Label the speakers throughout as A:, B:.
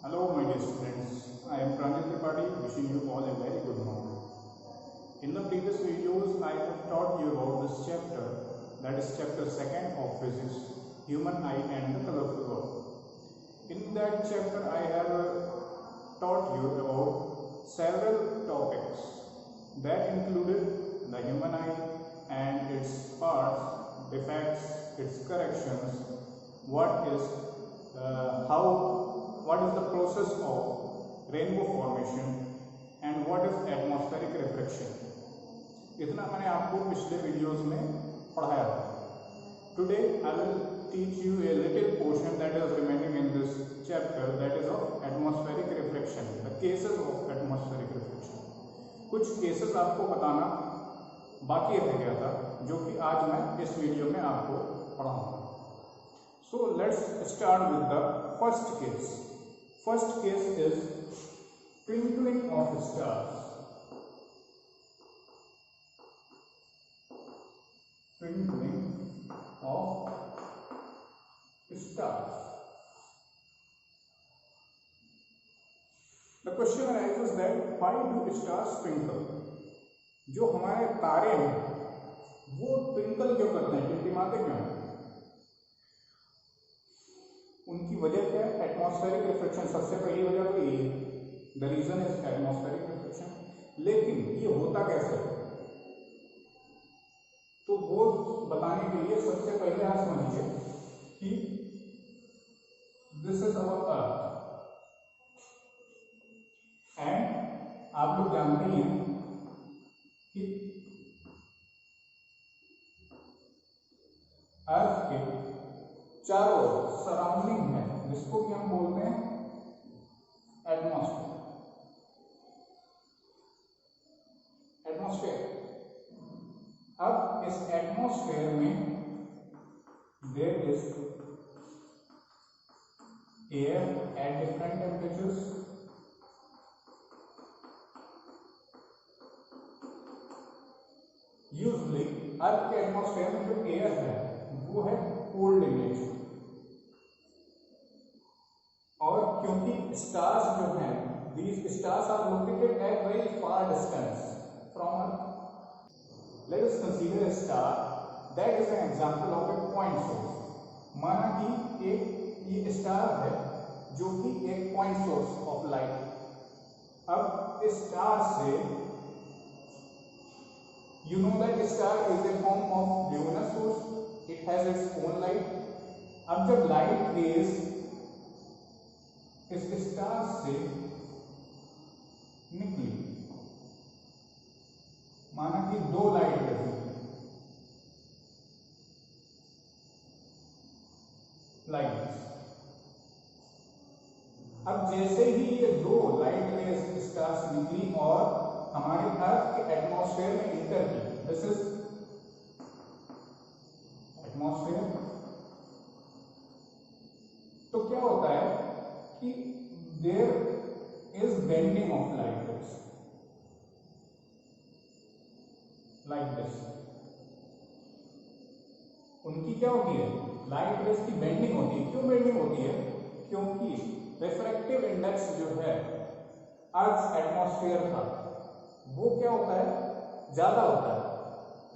A: Hello my dear students, I am Pranjit Tripathi wishing you all a very good morning. In the previous videos I have taught you about this chapter, that is chapter 2nd of physics, human eye and the colorful world. In that chapter I have taught you about several topics that included the human eye and its parts, defects, its corrections, what is the process of rainbow formation and what is atmospheric refraction. इतना मैंने आपको पिछले videos में पढ़ाया था. Today I will teach you a little portion that is remaining in this chapter, that is of atmospheric refraction, the cases of atmospheric refraction. कुछ cases आपको बताना बाकी रह गया था जो कि आज मैं इस वीडियो में आपको पढ़ाऊंगा. So let's start with the first case. First case is twinkling of stars. Twinkling of stars. The question arises that why do stars twinkle? जो हमारे तारे हैं वो ट्विंकल क्यों करते हैं, टिमटिमाते क्यों हैं? उनकी वजह क्या है? Atmospheric reflection. सबसे पहली वजह तो ये है, the reason is atmospheric reflection. लेकिन ये होता कैसे है तो वो बताने के लिए सबसे पहले आप समझिए कि this is our earth and आप लोग जानते ही हैं कि अर्थ के चारों सराउंडिंग है जिसको कि हम बोलते हैं एटमॉस्फेयर. अब इस एटमॉस्फेयर में there is air at different temperatures. Usually earth के एटमॉस्फेयर में जो एयर है वो है कोल्ड इन नेचर. और क्योंकि स्टार्स जो हैं, these stars are located at very far distance from Earth. Let us consider a star that is an example of a point source. माना कि एक ये स्टार है जो कि एक पॉइंट सोर्स ऑफ लाइट. अब इस स्टार से you know that star is a form of luminous source. It has its own light. अब जब लाइट रेज इस स्टार से निकली, माना कि दो लाइट रेज लाइक दिस. अब जैसे ही ये दो लाइट रेज स्टार से निकली और हमारे अर्थ के एटमॉस्फेयर में इंटर की, दिस इज एटमॉस्फेयर, तो क्या होता है कि there is bending of light rays like this. उनकी क्या होती है? लाइट रेज की बेंडिंग होती है. क्यों बेंडिंग होती है? क्योंकि रिफ्रैक्टिव इंडेक्स जो है अर्थ एटमॉस्फेयर का वो क्या होता है? ज्यादा होता है.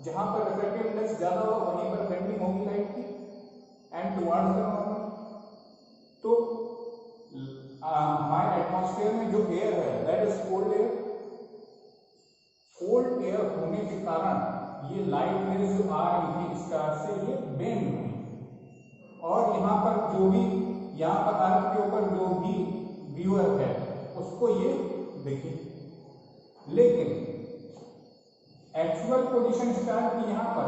A: जहां पर रिफ्रैक्टिव इंडेक्स ज्यादा हो वहीं पर बेंडिंग होगी लाइट की एंड टुवर्ड्स द नॉर्मल. तो हमारे एटमॉस्फेयर में जो एयर है that is cold air. Cold air होने के कारण ये लाइट रेज जो आ रही थी स्टार से ये बेंड हुई और यहाँ पर जो भी यहाँ पर अर्थ के ऊपर जो भी व्यूअर है उसको ये दिखे. लेकिन एक्चुअल पोजीशन स्टार की यहाँ पर,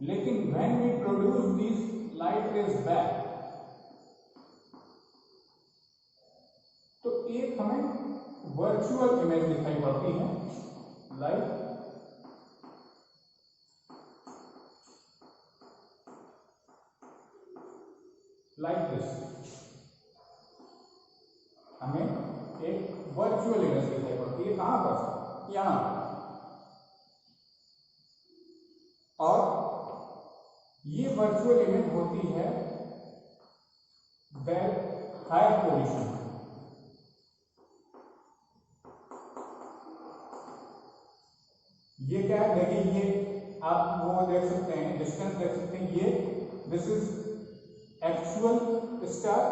A: लेकिन when we produce this light rays back तो एक हमें वर्चुअल इमेज दिखाई पड़ती है लाइक दिस. हमें एक वर्चुअल इमेज दिखाई पड़ती है. कहां पर? यहां. और ये वर्चुअल इमेज होती है वेल हायर पोजीशन. ये क्या है, देखिए ये आप वो देख सकते हैं, डिस्टेंस देख सकते हैं, ये this is actual star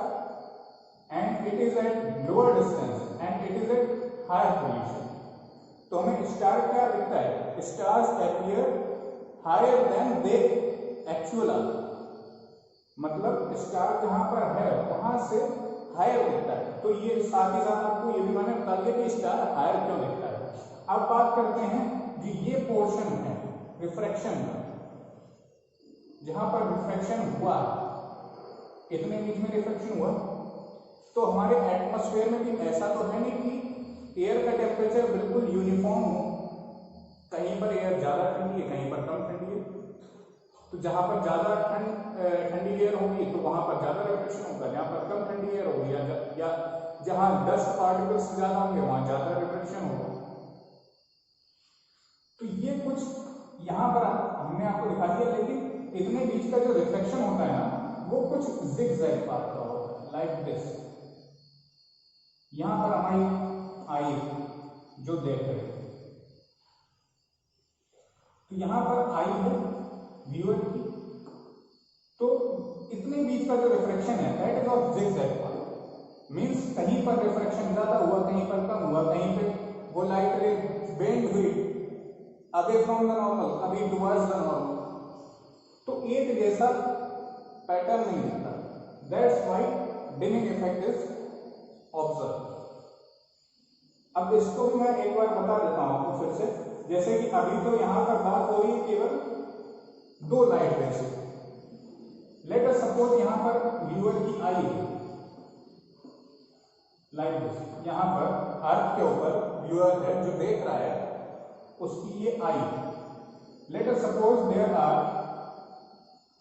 A: and it is at lower distance and it is at higher position. तो हमें स्टार क्या दिखता है, stars appear higher than they actual are, मतलब स्टार जहां पर है वहां से हायर दिखता है। तो ये साथ ही साथ आपको ये भी मैंने बता दिया कि स्टार हायर क्यों दिखता है। अब बात करते हैं कि ये पोर्शन है रिफ्रैक्शन का, जहां पर रिफ्रैक्शन हुआ, इतने बीच में रिफ्रैक्शन हुआ, तो हमारे एटमॉस्फेयर में भी ऐसा तो है नहीं कि एयर का टेम्परेचर बिल्कुल यूनिफॉर्म हो, कहीं पर एयर ज्यादा ठंडी है, कहीं पर कम ठंडी है। तो जहां पर ज्यादा ठंडी एयर होगी तो वहां पर ज्यादा रिफ्रैक्शन होगा, जहां पर कम ठंडी एयर होगी या जहां डस्ट पार्टिकल्स ज्यादा होंगे वहां ज्यादा रिफ्रैक्शन होगा। तो ये कुछ यहां पर हमने आपको दिखा दिया, लेकिन इतने बीच का जो रिफ्लेक्शन होता है ना वो कुछ जिगजैग पाथ का होता है, लाइक दिस। यहां पर हमारी आई जो देख रहे हैं, तो यहां पर आई है व्यूअर की, तो इतने बीच का जो रिफ्लेक्शन है that is of zigzag path. Means कहीं पर रिफ्लेक्शन ज्यादा हुआ, कहीं पर कम हुआ, कहीं पे वो लाइट रे बेंड हुई अवे फ्रॉम द नॉर्मल, अभी टुवर्ड्स द नॉर्मल, तो एक जैसा पैटर्न नहीं दिखता। That's why dimming effect is observe. अब इसको भी मैं एक बार बता देता हूं आपको फिर से, जैसे कि अभी तो यहां पर बात हो रही है केवल दो लाइट रे से। लेट अस सपोज यहां पर व्यूअर की आई लाइक दिस, यहां पर अर्थ के ऊपर व्यूअर है जो देख रहा है, उसकी ये eye. Let us suppose there are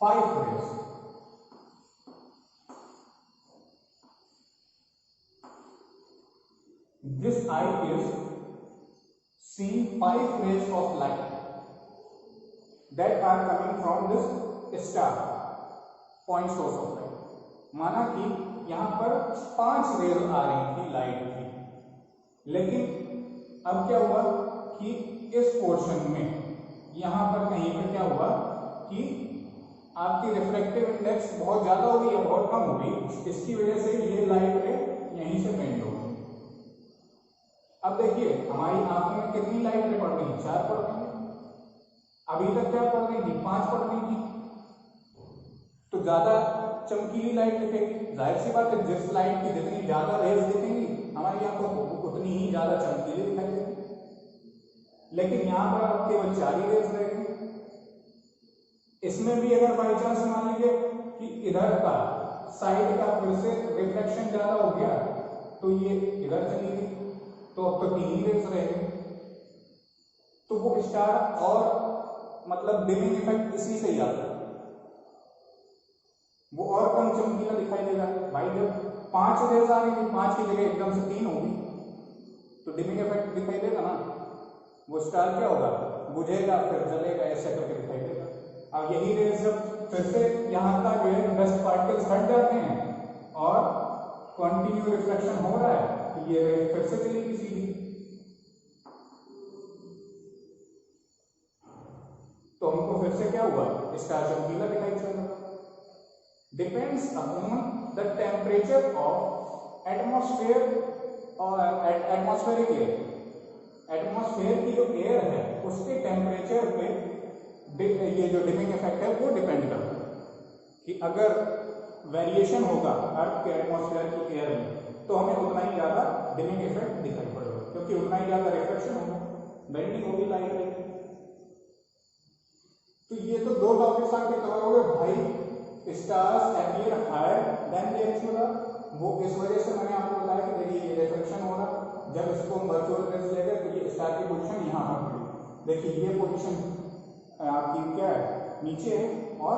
A: 5 rays. This eye is seeing 5 rays of light that are coming from this star point source of light। माना कि यहां पर 5 रेज आ रही थी लाइट की, लेकिन अब क्या हुआ कि इस पोर्शन में यहां पर कहीं पर क्या हुआ कि आपकी रिफ्लेक्टिव इंडेक्स बहुत ज्यादा हो गई या बहुत कम हो गई, इसकी वजह से ये लाइट रे यहीं से बेंड हो गई। अब देखिए हमारी आंखों में कितनी लाइट रे पड़ रही, 4 पड़ रही है, अभी तक क्या पड़ रही थी, 5 पड़ रही थी, तो ज्यादा चमकीली लाइट दिखेगी। जाहिर सी बात है जिस लाइट की जितनी ज्यादा रेज दिखेंगी हमारी आंखों को उतनी ही ज्यादा चमकीली दिखाई देगी। लेकिन यहां पर अब केवल 4 ही रेज रहेगी। इसमें भी अगर बाई चांस मान लीजिए कि इधर का साइड का फिर से रिफ्लेक्शन ज्यादा हो गया तो ये इधर चली गई, तो अब तो 3 ही रेज रहेंगे। तो वो स्टार और मतलब डिमिंग इफेक्ट इसी से ही आता है, वो और कम चमकीला दिखाई देगा। भाई जब 5 रेज आ रही थी, 5 की जगह एकदम से 3 होगी तो डिमिंग इफेक्ट दिखाई देगा ना। वो स्टार क्या होगा, बुझेगा फिर जलेगा, ऐसा करके दिखाई देगा। अब यही रेज जब फिर से यहाँ का जो है डस्ट पार्टिकल्स हट जाते हैं और कंटिन्यू रिफ्लेक्शन हो रहा है तो ये रेज फिर से चलेगी सीधी। तो हमको फिर से क्या हुआ, स्टार चमकीला दिखाई देगा। Depends upon the temperature of atmosphere और एटमॉस्फेरिक एयर। एटमॉस्फेयर की जो एयर है उसके टेम्परेचर पे ये जो डिमिंग इफेक्ट है वो डिपेंड करता है कि अगर वेरिएशन होगा अर्थ के एटमॉस्फेयर की एयर में तो हमें उतना ही ज्यादा डिमिंग इफेक्ट दिखाई पड़ेगा, क्योंकि उतना ही ज्यादा रिफ्लेक्शन होगा, बेंडिंग होगी लाइट में। तो ये तो 2 टॉपिक्स आपके कवर हो गए भाई। Stars appear higher than the actual are, वो इस वजह से मैंने आपको बताया कि देखिए ये रिफ्लेक्शन हो रहा, जब इसको वर्चुअल रेज लेगा तो ये स्टार की पोजीशन यहाँ पर पड़ी। देखिए ये पोजीशन आपकी क्या है, नीचे है, और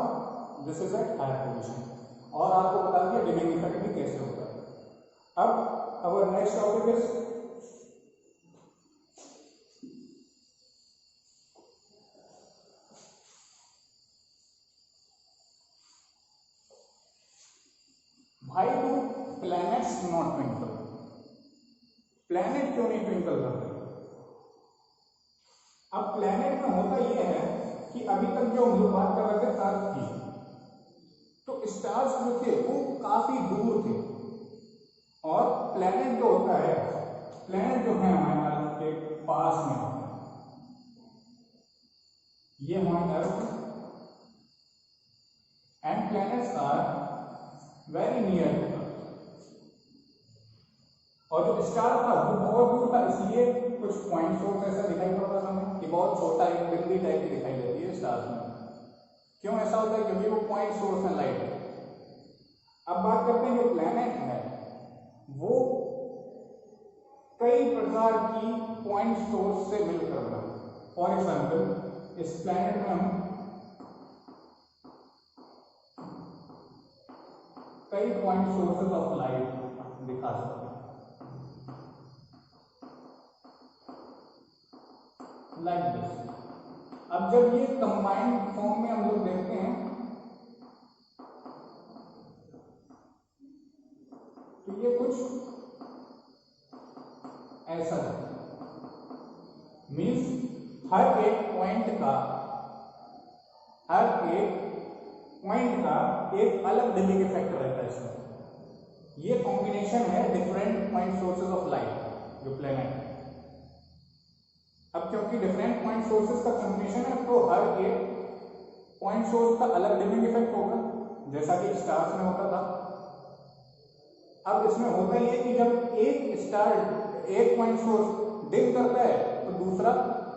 A: this is at higher position. और आपको बता दिया डिमिंग इफेक्ट भी कैसे होता है। अब अवर next topic is why do planets not twinkle. Planet क्यों नहीं ट्विंकल करते? अब प्लेनेट में होता यह है कि अभी तक जो हम लोग बात कर रहे थे अर्थ की, तो स्टार्स जो थे वो काफी दूर थे, और प्लेनेट जो होता है, प्लेनेट जो है हमारे अर्थ के पास में होता है। ये हमारी earth and planets are very near to earth. और जो स्टार था वो बहुत दूर था, इसलिए कुछ पॉइंट सोर्स ऐसा दिखाई पड़ता था हमें कि बहुत छोटा एक बिंदी टाइप की दिखाई देती है स्टार्स में। क्यों ऐसा होता है? क्योंकि वो पॉइंट सोर्स है लाइट। अब बात करते हैं जो प्लैनेट है वो कई प्रकार की पॉइंट सोर्स से मिलकर बना। फॉर एग्जाम्पल इस प्लैनेट में हम कई पॉइंट सोर्सेज ऑफ लाइट दिखा सकते हैं, लाइक दिस। अब जब ये कंबाइंड फॉर्म में हम लोग देखते हैं तो ये कुछ ऐसा है, मीन्स हर एक पॉइंट का एक अलग डिमिंग इफेक्ट रहता है इसमें। ये कॉम्बिनेशन है different point sources of light जो प्लेनेट है। अब क्योंकि डिफरेंट पॉइंट सोर्सेज का कॉम्बिनेशन है तो हर एक पॉइंट सोर्स का अलग डिमिंग इफेक्ट होगा, जैसा कि स्टार्स में होता था। अब इसमें होता ही है कि जब एक स्टार एक पॉइंट सोर्स डिम करता है तो दूसरा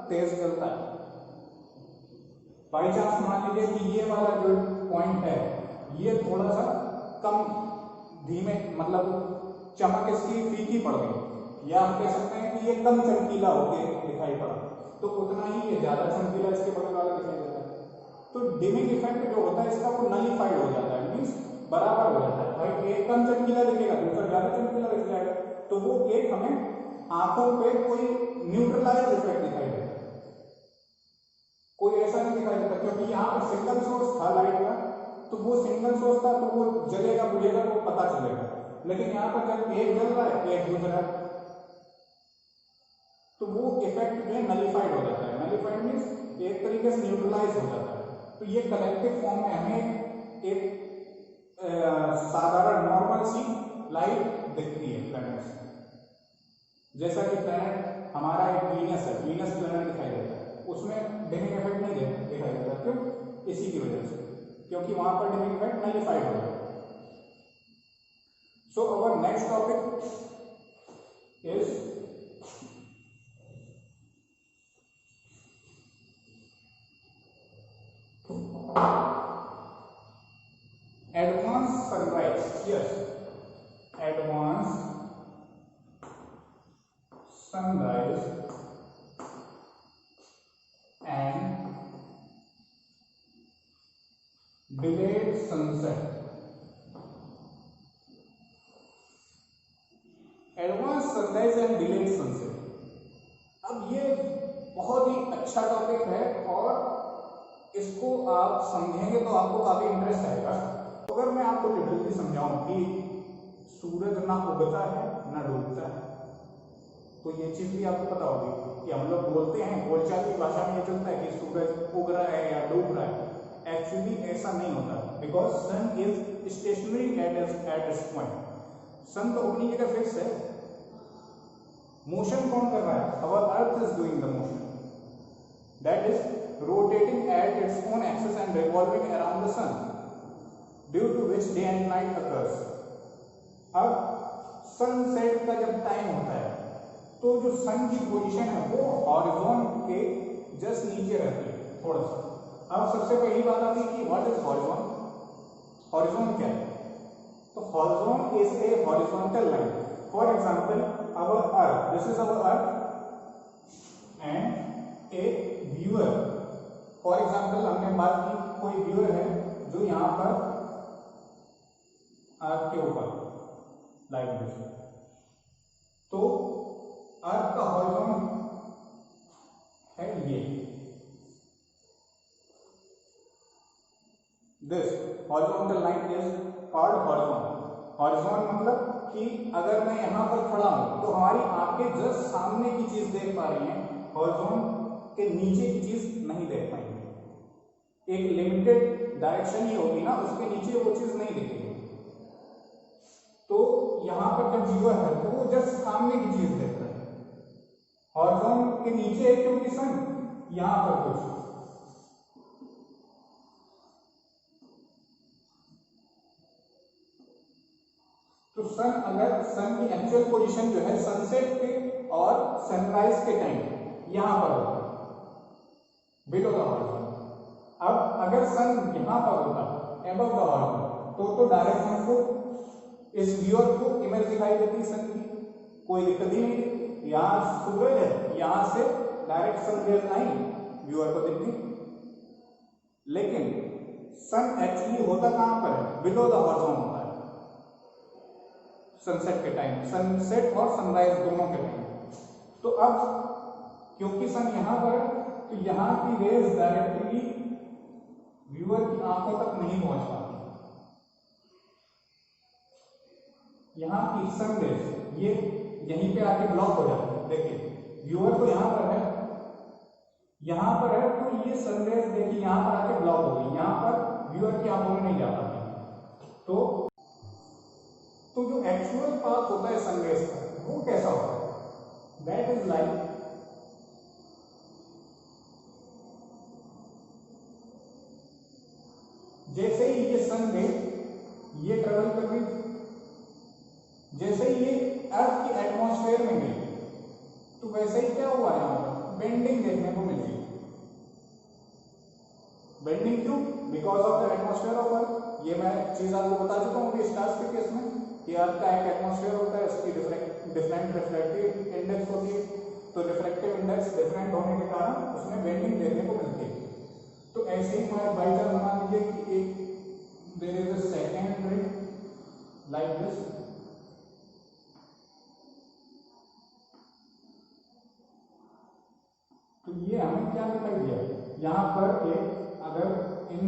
A: तेज जलता है। बाई चांस मान लीजिए कि ये वाला जो पॉइंट है ये थोड़ा सा कम धीमे, मतलब चमक इसकी फीकी पड़ गई, या हम कह सकते हैं कि ये कम चमकीला होके दिखाई पड़ा, तो उतना ही ये ज्यादा चमकीला इसके बगल वाला दिखाई देता है। तो डिमिंग इफेक्ट जो होता है इसका वो नलीफाइड हो जाता है, मीन्स बराबर हो जाता है। भाई एक कम चमकीला दिखेगा दूसरा ज्यादा चमकीला दिख जाएगा, तो वो एक हमें आंखों पे कोई न्यूट्रलाइज इफेक्ट दिखाई देता है, कोई ऐसा नहीं दिखाई देता। क्योंकि यहाँ पर सिंगल सोर्स था लाइट का, तो वो सिंगल सोर्स था तो वो जलेगा बुझेगा तो पता चलेगा। लेकिन यहाँ पर जब एक जल रहा है एक बुझ रहा है तो वो इफेक्ट जो है नलीफाइड हो जाता है। नलीफाइड मीन्स एक तरीके से न्यूट्रलाइज हो जाता है। तो ये कलेक्टिव फॉर्म में हमें एक साधारण नॉर्मल सी लाइट दिखती है प्लैनेट्स। जैसा कि प्लैनेट हमारा एक वीनस है, वीनस प्लैनेट दिखाई देता है, उसमें डिमिंग इफेक्ट नहीं दिखाई देता। क्यों? इसी की वजह से, क्योंकि वहां पर डिमिंग इफेक्ट नलीफाइड हो जाता है। So our next topic is advanced sunrise. Yes, advanced sunrise and delayed sunset. Advance sunrise and delayed sunset. अब ये बहुत ही अच्छा टॉपिक है और इसको आप समझेंगे तो आपको काफी इंटरेस्ट आएगा। अगर मैं आपको लिटरली समझाऊं कि सूरज ना उगता है ना डूबता है, तो ये चीज भी आपको पता होगी कि हम लोग बोलते हैं, बोलचाल की भाषा में ये चलता है कि सूरज उग रहा है या डूब रहा है। एक्चुअली ऐसा नहीं होता, because sun is stationary at its point. Sun तो अपनी जगह फिक्स है। मोशन कौन कर रहा है? Our earth is doing the motion, that is rotating at its own axis and revolving around the sun, due to which day and night occurs. अब sunset का जब टाइम होता है तो जो सन की पोजीशन है वो हॉरिजॉन के जस्ट नीचे रहती है थोड़ा सा। अब सबसे पहली बात आती है कि व्हाट इज हॉरिजॉन? हॉरिजॉन क्या है? तो horizon is a horizontal line. For example our earth, this is our earth and A viewer. For example हमने बात की कोई व्यूअर है जो यहाँ पर अर्थ के ऊपर लाइक दिस, तो अर्थ का हॉरिजॉन है ये, this horizontal line is called horizon. Horizon मतलब कि अगर मैं यहां पर खड़ा हूं तो हमारी आंखें जस्ट सामने की चीज देख पा रही हैं, हॉरिजॉन के नीचे की चीज नहीं देख पाएंगे। एक लिमिटेड डायरेक्शन ही होगी ना, उसके नीचे वो चीज नहीं दिखेगी। तो यहाँ पर जब व्यूअर है तो वो जस्ट सामने की चीज देख रहा है, हॉरिजॉन के नीचे है क्योंकि सन यहाँ पर कुछ, तो सन अगर सन की एक्चुअल पोजीशन जो है सनसेट के और सनराइज के टाइम यहाँ पर होता है बिलो द हॉरिजॉन। अब अगर सन यहाँ पर होता एबव द हॉरिजॉन तो डायरेक्ट हमको इस व्यूअर को इमेज दिखाई देती सन की, कोई दिक्कत ही नहीं। यहाँ सूरज है, यहाँ से डायरेक्ट सन रेज आई व्यूअर को दिखती, लेकिन सन एक्चुअली होता कहाँ पर है, बिलो द हॉरिजॉन होता है सनसेट के टाइम, सनसेट और सनराइज दोनों के टाइम। तो अब क्योंकि सन यहाँ पर है तो यहाँ की रेज डायरेक्टली व्यूअर की आंखों तक नहीं पहुंच पाती। यहाँ की सन रेज ये यहीं पे आके ब्लॉक हो जाती है। देखिए व्यूअर तो यहाँ पर है तो ये सन रेज देखिए यहाँ पर आके ब्लॉक हो गई, यहाँ पर व्यूअर की आंखों में नहीं जा पाती। तो जो एक्चुअल पाथ होता है सन रेज का वो कैसा होता है, दैट इज लाइक जैसे ही ये सन रे ये ट्रेवल कर रही, जैसे ही ये अर्थ की एटमॉस्फेयर में गई तो वैसे ही क्या हुआ यहाँ पर बेंडिंग देखने को मिल गई। बेंडिंग क्यों, because of the atmosphere of earth. ये मैं चीज आपको बता चुका हूँ स्टार्स के केस में कि अर्थ का एक एटमॉस्फेयर होता है, उसकी डिफरेंट रिफ्लेक्टिव इंडेक्स होती है, तो रिफ्लेक्टिव इंडेक्स डिफरेंट होने के कारण उसमें बेंडिंग देखने को मिलती है। तो ऐसे ही मैं बाई चांस मान लीजिए कि एक देयर इज अ सेकंड रे लाइक दिस, तो ये हमें क्या दिखाई दिया, यहाँ पर एक अगर इन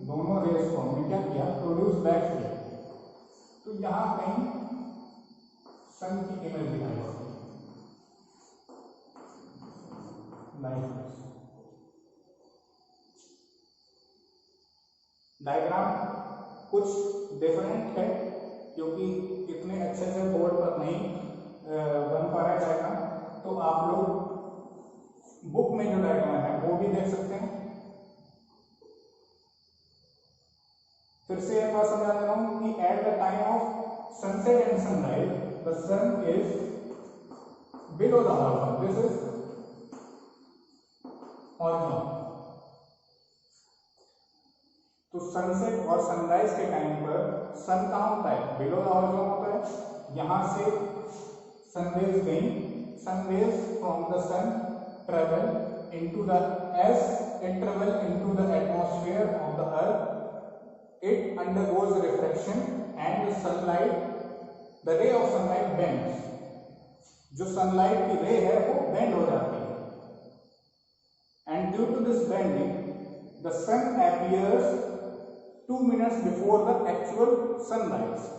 A: दोनों रेस को हमने क्या किया प्रोड्यूस बैक किया, तो यहाँ कहीं सन की इमेज दिखाई देती लाइक दिस। डायग्राम कुछ डिफरेंट है क्योंकि इतने अच्छे से बोर्ड पर नहीं बन पा रहा है डायग्राम, तो आप लोग बुक में जो डायग्राम है वो भी देख सकते हैं। फिर से एक बार समझा दे रहा हूं कि at the time of sunset and sunrise the sun is below the horizon, this is horizon. तो सनसेट और सनराइज के टाइम पर सन कहाँ होता है, बिलो द हॉरिजॉन होता है। यहां से सनरेज गई, sunrays from the sun travel into the as it travel into the atmosphere of the earth, it undergoes refraction and the sunlight, the ray of sunlight bends, जो sunlight की ray है वो bend हो जाती है, and due to this bending the sun appears 2 minutes before the actual sunrise।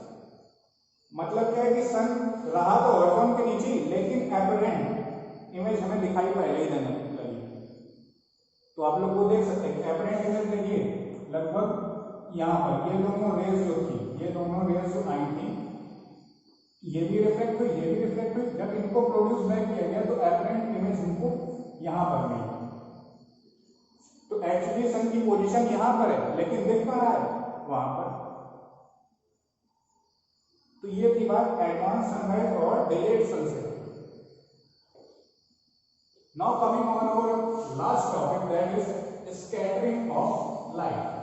A: मतलब क्या है कि सन रहा तो हॉरिजॉन के नीचे लेकिन एपरेंट इमेज हमें दिखाई पहले ही देने लगी। तो आप लोग वो देख सकते हैं कि एपरेंट इमेज देखिए लगभग यहाँ पर ये दोनों रेज जो थी, ये दोनों रेज जो आई थी, ये भी रिफ्लेक्ट हुई, ये भी रिफ्लेक्ट हुई, जब इनको प्रोड्यूस बैक किया गया तो एपरेंट इमेज हमको यहाँ पर मिली। तो एक्चुअली सन की पोजीशन यहाँ पर है लेकिन दिख पा रहा है वहां पर। तो ये थी बात एडवांस सनराइज और delayed sunset. Now coming on our last topic, that is scattering of light.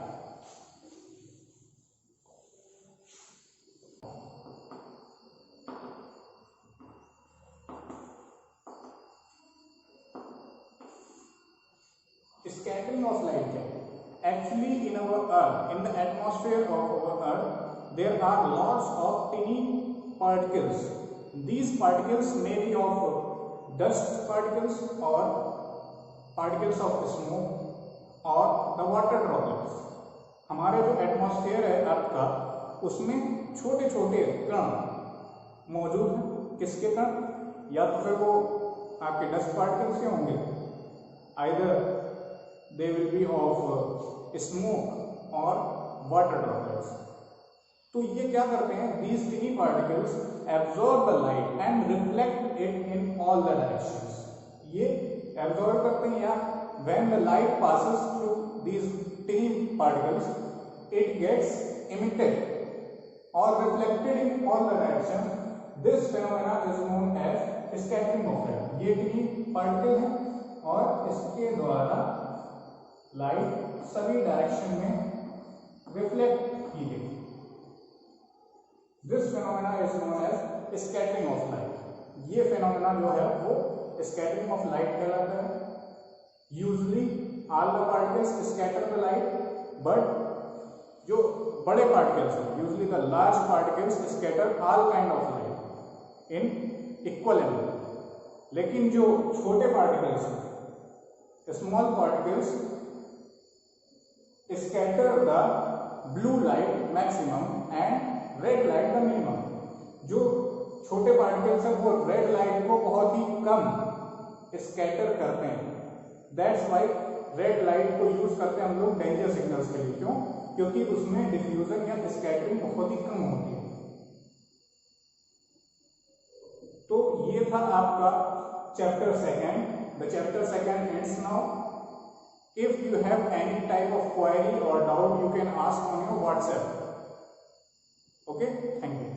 A: Scattering of light क्या है? Actually in our earth, in the atmosphere of our earth, there are lots of tiny particles. These particles may be of dust particles or particles of smoke or the water droplets। हमारे जो atmosphere है अर्थ का उसमें छोटे छोटे कण मौजूद हैं। किसके कण? या तो फिर वो आपके डस्ट पार्टिकल्स के होंगे, either they will be of smoke or water droplets. तो ये क्या करते हैं, these tiny particles absorb the light and reflect it in all the directions. ये absorb करते हैं, या when the light passes through these tiny particles, it gets emitted or reflected in all the directions. This phenomena is known as scattering of light. ये tiny particle है और इसके द्वारा light सभी डायरेक्शन में रिफ्लेक्ट की गई. This phenomena is known as scattering of light. ये फेनोमेना जो है वो स्कैटरिंग ऑफ लाइट कहलाता है. Usually all the particles scatter the light, but जो बड़े पार्टिकल्स हैं, usually the large particles scatter all kind of light in equal angle. लेकिन जो छोटे पार्टिकल्स हैं, small particles scatter the blue light maximum and red light the minimum. जो छोटे particles हैं वो रेड लाइट को बहुत ही कम स्कैटर करते हैं. दैट्स वाई रेड लाइट को यूज करते हैं हम लोग डेंजर सिग्नल्स के लिए. क्यों? क्योंकि उसमें डिफ्यूजन या स्कैटरिंग बहुत ही कम होती है. तो ये था आपका chapter second. The chapter second ends now. If you have any type of query or doubt, you can ask on your WhatsApp. Okay, thank you.